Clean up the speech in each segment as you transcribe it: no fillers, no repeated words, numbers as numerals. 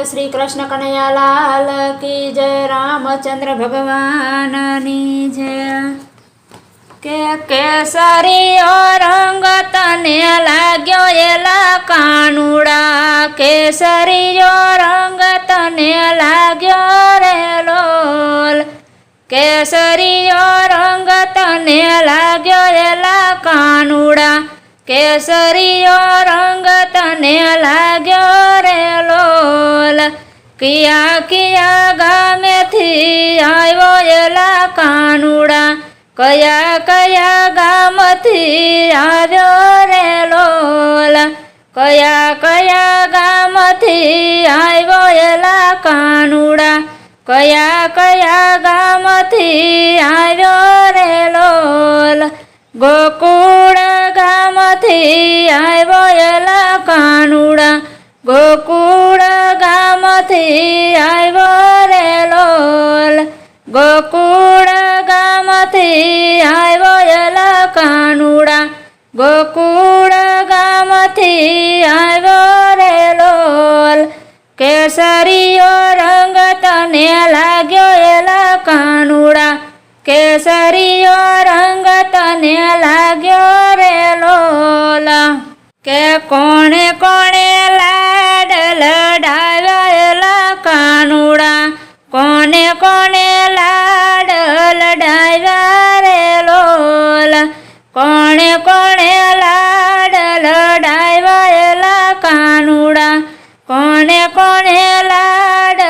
श्री कृष्ण कन्हैया लाल की जय। रामचंद्र भगवान नी जय। के केसरियो रंग तने लाग्यो एला कानुड़ा, केसरियो रंग तने लाग्यो रे लोल, केसरियो रंग तने लाग्यो एला कानुड़ा, केसरियो रंग तने लाग्यो रे लोल। किया किया गामे थी आयो एला कानुड़ा, कया कया गाम थी आव्यो रे लोल, कया कया गाम थी आव्यो एला कानुड़ा, कया कया गाम थी आव्यो रे लोल। गोकुळ गाम थी आव्यो एला कानुड़ा, गोकुळ गाम थी आव्यो रे लोल, गोकुळ गाम थी आव्यो एला कानुड़ा, गोकुळ गाम थी आव्यो रे लोल। केसरियो रंग तने लाग्यो एला कानुड़ा, केसरियो रंग तने लाग्यो रे लोल। के कोणे कोणे लाड लडाव्या एला कानुड़ा, कोणे कोणे लाड लडाव्या रे लोल, कोणे कोणे लाड लडाव्या एला कानुड़ा, कोणे कोणे लाड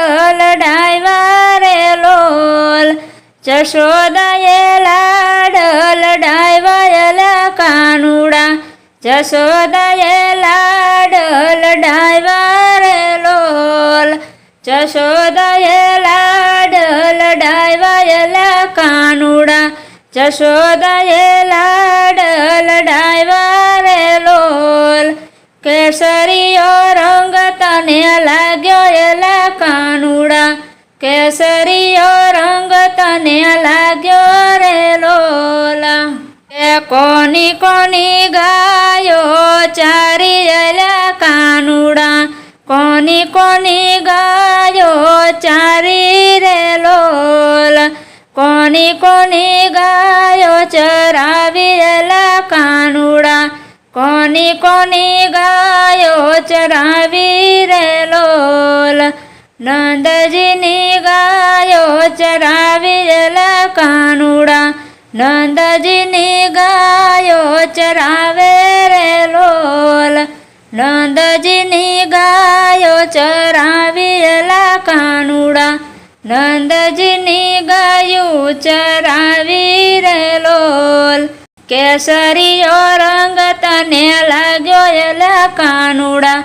लडाव्या रे लोल। जशोदाए लाड लडाव्या एला कानुड़ा, जशोदाए लाड लडाव्या रे लोल, जशोदाए लाड लडाव्या एला कानुड़ा, जशोदाए लाड लडाव्या रे लोल। केसरियो रंग तने लाग्यो एला कानुड़ा, केसरियो रंग तने लाग्यो रे लोल। कोनी कोनी गायो चारी एला कानुड़ा, कोनी कोनी गायो चारी रे लोल, कोनी कोनी गायो चरावी एला कानुड़ा, कोनी कोनी गायो चरावी रे लोल। नंदजीनी गायो चरावी एला कानुड़ा, नंदजीनी गायो चरावे रे लोल, नंदजीनी गायो चरावी एला कानुड़ा, नंदजीनी गायो चरावी रे लोल। केसरियो रंग तने लाग्यो एला कानुड़ा,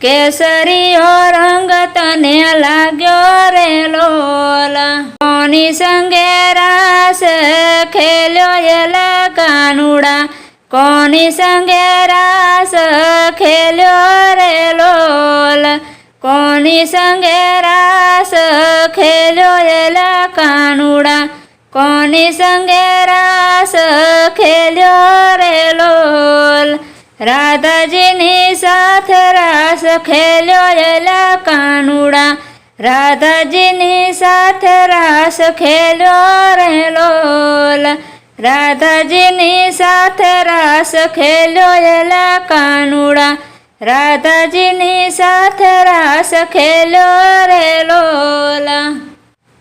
केसरियो रंग तने लाग्यो रे लोल। कोनी संगे रास खेल्यो एला कानुड़ा, कोनी संगे रास खेल्यो रे लोल, कोनी संगे रास खेल्यो एला कानुड़ा, कोनी संगे रास खेल्यो रे लोल। राधाजीनी साथ रास खेल्यो एला कानुड़ा, राधाजीनी साथ रास खेल्यो रे लोल, राधाजीनी साथ रास खेल्यो एला कानुड़ा, राधाजीनी साथ रास खेल्यो रे लोल।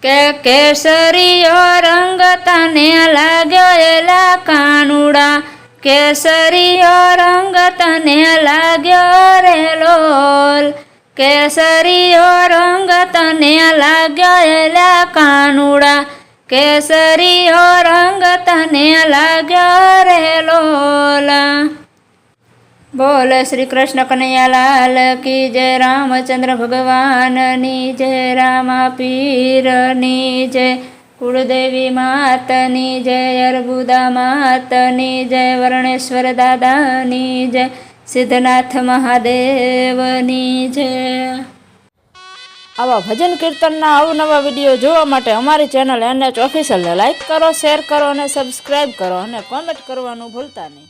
के केसरियो रंग तने लाग्यो एला कानुड़ा, केसरियो रंग तने लाग्यो रे लोल, केसरियो रंग तने लाग्यो एला कानुड़ा, केसरियो रंग तने लाग्यो रे लोल। बोल श्री कृष्ण कन्हैया लाल की जय। रामचंद्र भगवान नी जय। रामा पीर नी जय। कुलदेवी मातनी जय। अर्बुदा मातनी जय। वर्णेश्वर दादानी जय। सिद्धनाथ महादेवनी जय। આવા ભજન કીર્તનના અવનવા વિડીયો જોવા માટે અમારી ચેનલ NH ઓફિશિયલને લાઈક કરો, શેર કરો અને સબસ્ક્રાઈબ કરો અને કોમેન્ટ કરવાનું ભૂલતા નહીં।